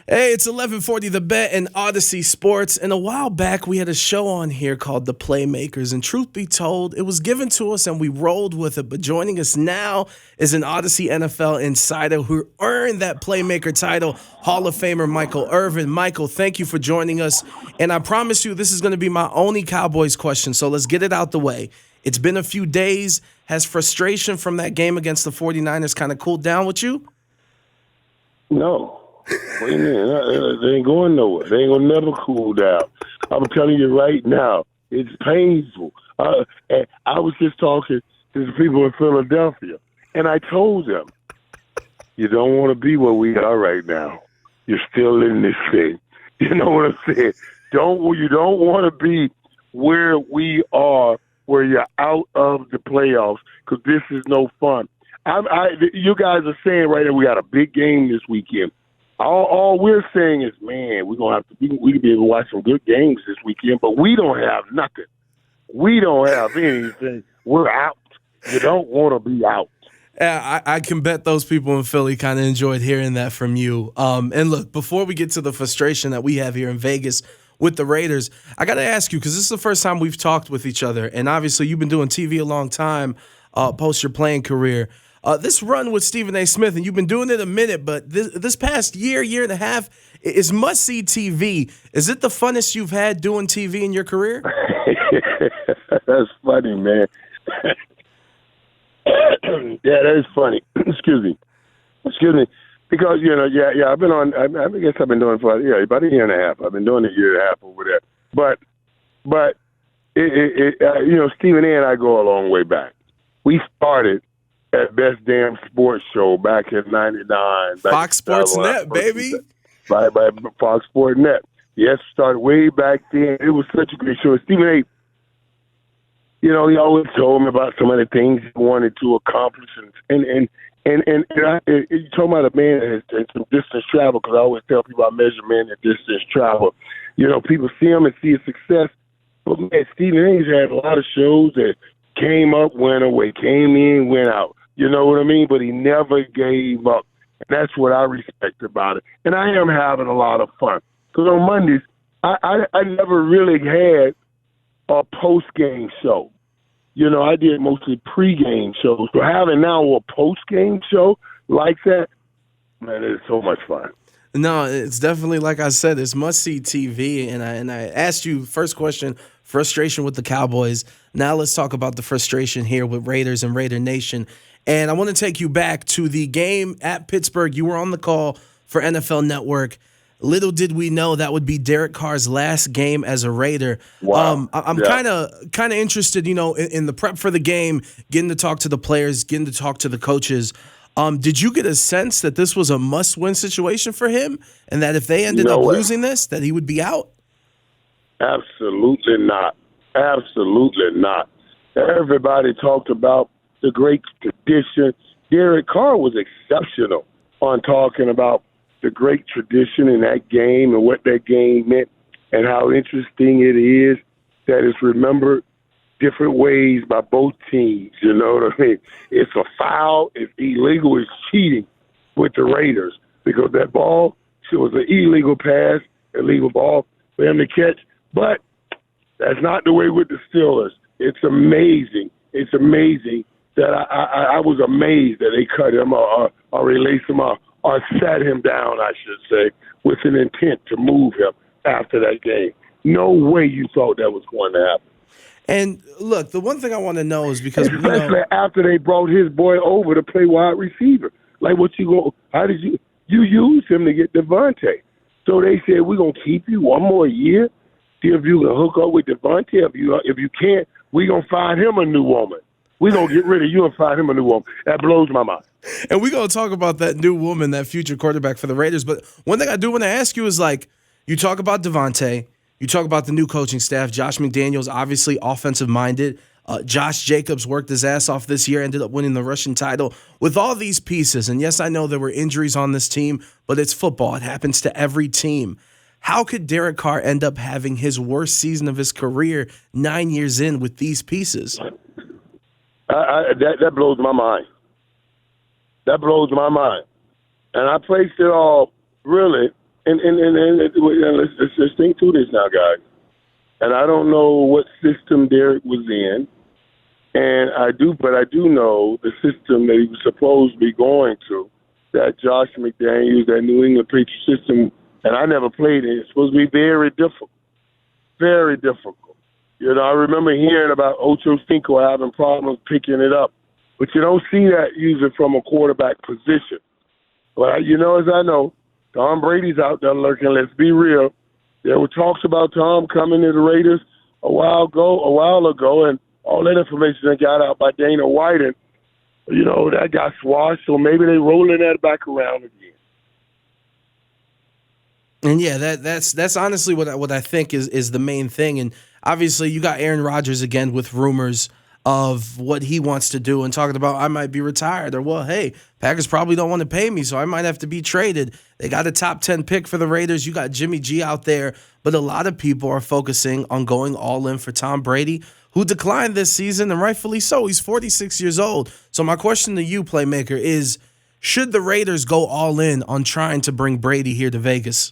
Hey, it's 11:40 The Bet and Audacy Sports. And a while back, we had a show on here called The Playmakers. And truth be told, it was given to us and we rolled with it. But joining us now is an Audacy NFL insider who earned that Playmaker title, Hall of Famer Michael Irvin. Michael, thank you for joining us. And I promise you, this is going to be my only Cowboys question. So let's get it out the way. It's been a few days. Has frustration from that game against the 49ers kind of cooled down with you? No. What do you mean? They ain't going nowhere. They ain't going to never cool down. I'm telling you right now, it's painful. And I was just talking to the people in Philadelphia, and I told them, you don't want to be where we are right now. You're still in this thing. You know what I'm saying? You don't want to be where we are, where you're out of the playoffs, because this is no fun. You guys are saying right now we got a big game this weekend. All we're saying is, man, we're gonna have to. We can be able to watch some good games this weekend, but we don't have nothing. We don't have anything. We're out. You don't want to be out. Yeah, I can bet those people in Philly kind of enjoyed hearing that from you. And look, before we get to the frustration that we have here in Vegas with the Raiders, I got to ask you, because this is the first time we've talked with each other, and obviously you've been doing TV a long time post your playing career. This run with Stephen A. Smith, and you've been doing it a minute, but this past year and a half is must-see TV. Is it the funnest you've had doing TV in your career? That's funny, man. Yeah, that is funny. Excuse me. Because, I've been on, I guess I've been doing it for, about a year and a half. I've been doing it a year and a half over there. But Stephen A. and I go a long way back. We started at Best Damn Sports Show back in '99. Fox Sports Net, baby. By Fox Sports Net. Yes, started way back then. It was such a great show. Stephen A., he always told me about some of the things he wanted to accomplish. And you told me about a man that has some distance travel, because I always tell people I measure men at distance travel. People see him and see his success. But, man, Stephen A's had a lot of shows that came up, went away, came in, went out. You know what I mean? But he never gave up. And that's what I respect about it. And I am having a lot of fun. Because on Mondays, I never really had a post-game show. I did mostly pre-game shows. So having now a post-game show like that, man, it's so much fun. No, it's definitely, like I said, it's must-see TV. And I asked you, first question, frustration with the Cowboys. Now let's talk about the frustration here with Raiders and Raider Nation. And I want to take you back to the game at Pittsburgh. You were on the call for NFL Network. Little did we know that would be Derek Carr's last game as a Raider. Wow. I'm kind of interested, in the prep for the game, getting to talk to the players, getting to talk to the coaches. Did you get a sense that this was a must-win situation for him, and that if they ended up losing this, that he would be out? Absolutely not. Absolutely not. Everybody talked about the great tradition. Derek Carr was exceptional on talking about the great tradition in that game and what that game meant and how interesting it is that it's remembered different ways by both teams. You know what I mean? It's a foul. It's illegal. It's cheating with the Raiders, because that ball, it was an illegal pass, illegal ball for him to catch. But that's not the way with the Steelers. It's amazing. It's amazing that I was amazed that they cut him or released him or sat him down, I should say, with an intent to move him after that game. No way you thought that was going to happen. And look, the one thing I want to know is because especially after they brought his boy over to play wide receiver. Like, how did you use him to get Devontae? So they said, we're going to keep you one more year, see if you can hook up with Devontae. If you can't, we're going to find him a new woman. We're going to get rid of you and find him a new woman. That blows my mind. And we're going to talk about that new woman, that future quarterback for the Raiders. But one thing I do want to ask you is, you talk about Devontae, you talk about the new coaching staff. Josh McDaniels, obviously offensive-minded. Josh Jacobs worked his ass off this year, ended up winning the rushing title. With all these pieces, and yes, I know there were injuries on this team, but it's football. It happens to every team. How could Derek Carr end up having his worst season of his career 9 years in with these pieces? That blows my mind. That blows my mind. And I placed it all really let's think through this now, guys. And I don't know what system Derek was in, but I do know the system that he was supposed to be going to. That Josh McDaniels, that New England Patriots system, and I never played it. It's supposed to be very difficult, very difficult. You know, I remember hearing about Ocho Cinco having problems picking it up, but you don't see that usually from a quarterback position. But you know, as I know, Tom Brady's out there lurking. Let's be real. There were talks about Tom coming to the Raiders a while ago, and all that information that got out by Dana White, and you know that got squashed. So maybe they rolling that back around again. And yeah, that's honestly what I think is the main thing. And obviously, you got Aaron Rodgers again with rumors of what he wants to do and talking about I might be retired, or well, hey, Packers probably don't want to pay me, so I might have to be traded. They got a top 10 pick for the Raiders. You got Jimmy G out there, but a lot of people are focusing on going all in for Tom Brady, who declined this season, and rightfully so. He's 46 years old. So my question to you, Playmaker, is should the Raiders go all in on trying to bring Brady here to Vegas?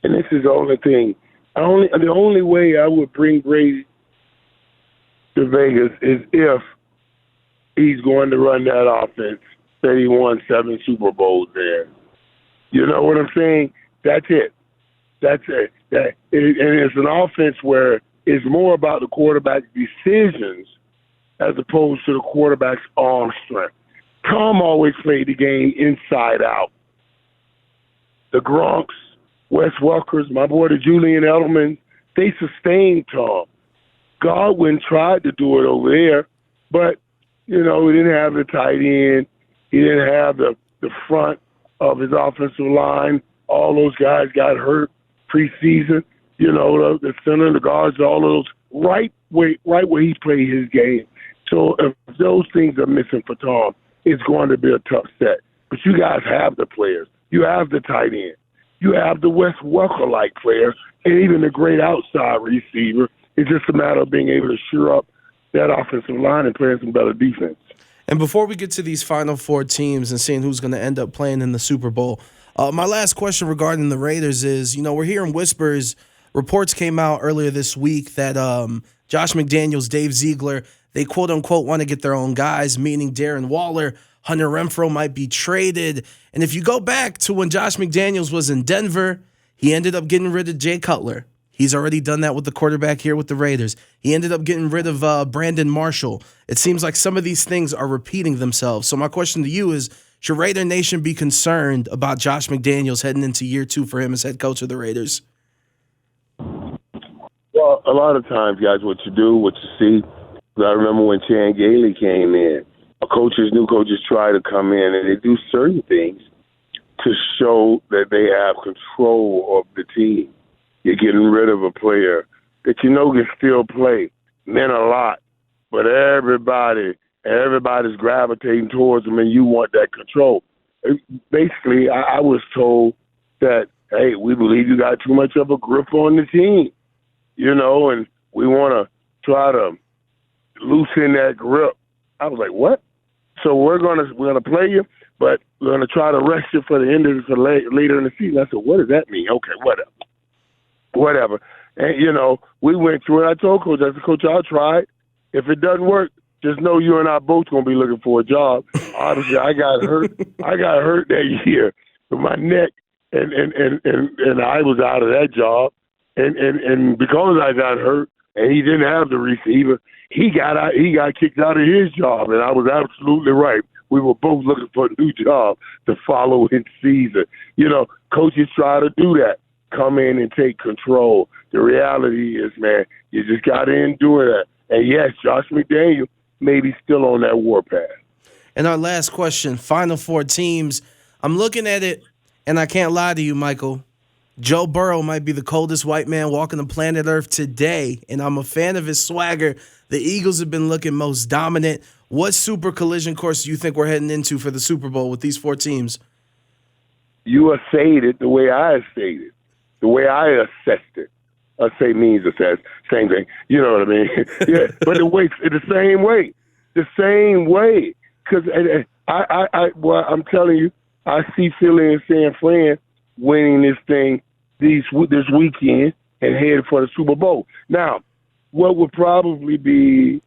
And this is the only thing. The only way I would bring Brady to Vegas is if he's going to run that offense that he won 7 Super Bowls there. You know what I'm saying? That's it. And it's an offense where it's more about the quarterback's decisions as opposed to the quarterback's arm strength. Tom always played the game inside out. The Gronks, Wes Welkers, my boy the Julian Edelman, they sustained Tom. Godwin tried to do it over there, but, you know, he didn't have the tight end. He didn't have the front of his offensive line. All those guys got hurt preseason. You know, the center, the guards, all of those, right where he played his game. So if those things are missing for Tom, it's going to be a tough set. But you guys have the players. You have the tight end. You have the Wes Welker-like player, and even the great outside receiver. It's just a matter of being able to shore up that offensive line and playing some better defense. And before we get to these Final Four teams and seeing who's going to end up playing in the Super Bowl, my last question regarding the Raiders is, you know, we're hearing whispers. Reports came out earlier this week that Josh McDaniels, Dave Ziegler, they quote-unquote want to get their own guys, meaning Darren Waller, Hunter Renfrow might be traded. And if you go back to when Josh McDaniels was in Denver, he ended up getting rid of Jay Cutler. He's already done that with the quarterback here with the Raiders. He ended up getting rid of Brandon Marshall. It seems like some of these things are repeating themselves. So my question to you is, should Raider Nation be concerned about Josh McDaniels heading into year 2 for him as head coach of the Raiders? Well, a lot of times, guys, what you do, what you see, I remember when Chan Gailey came in, new coaches try to come in and they do certain things to show that they have control of the team. You're getting rid of a player that you know can still play, meant a lot, but everybody's gravitating towards him and you want that control. Basically, I was told that, hey, we believe you got too much of a grip on the team, you know, and we want to try to loosen that grip. I was like, what? So we're gonna play you, but we're gonna try to rest you for the end of later in the season. I said, what does that mean? Okay, whatever. And you know, we went through it. I told Coach, Coach, I'll try it. If it doesn't work, just know you and I both gonna be looking for a job. Obviously, I got hurt. I got hurt that year with my neck, and I was out of that job. And because I got hurt, and he didn't have the receiver, he got kicked out of his job, and I was absolutely right. We were both looking for a new job the following season. You know, coaches try to do that, come in and take control. The reality is, man, you just got to endure that. And yes, Josh McDaniel may be still on that warpath. And our last question, Final Four teams. I'm looking at it, and I can't lie to you, Michael. Joe Burrow might be the coldest white man walking the planet Earth today, and I'm a fan of his swagger. The Eagles have been looking most dominant. What super collision course do you think we're heading into for the Super Bowl with these 4 teams? You assayed it the way I assayed it, the way I assessed it. Assay means assess, same thing. You know what I mean? Yeah, but the same way. Because I'm telling you, I see Philly and San Fran winning this thing this weekend and head for the Super Bowl. Now, what would probably be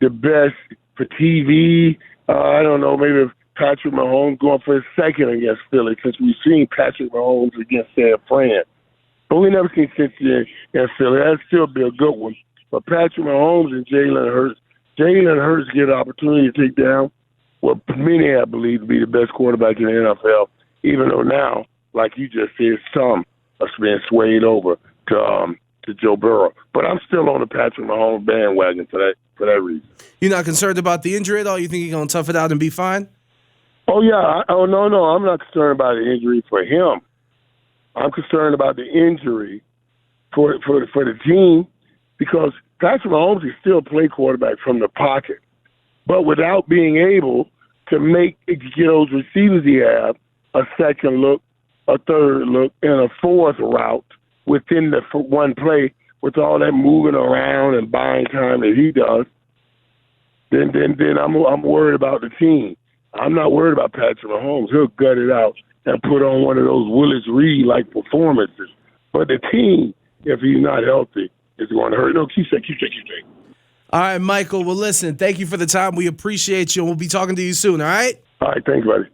the best for TV? I don't know, maybe if Patrick Mahomes going for his second against Philly, because we've seen Patrick Mahomes against San Fran. But we never seen Cincinnati and Philly. That'd still be a good one. But Patrick Mahomes and Jalen Hurts get an opportunity to take down what many I believe to be the best quarterback in the NFL, even though now, like you just said, some are being swayed over to Joe Burrow. But I'm still on the Patrick Mahomes bandwagon for that reason. You're not concerned about the injury at all? You think he's going to tough it out and be fine? Oh, yeah. No. I'm not concerned about the injury for him. I'm concerned about the injury for the team, because Patrick Mahomes is still a play quarterback from the pocket. But without being able to get those receivers he have a second look, a third look, and a fourth route within the one play, with all that moving around and buying time that he does, then I'm worried about the team. I'm not worried about Patrick Mahomes. He'll gut it out and put on one of those Willis Reed-like performances. But the team, if he's not healthy, is going to hurt. No, keep saying. All right, Michael. Well, listen, thank you for the time. We appreciate you, and we'll be talking to you soon, all right? All right, thanks, buddy.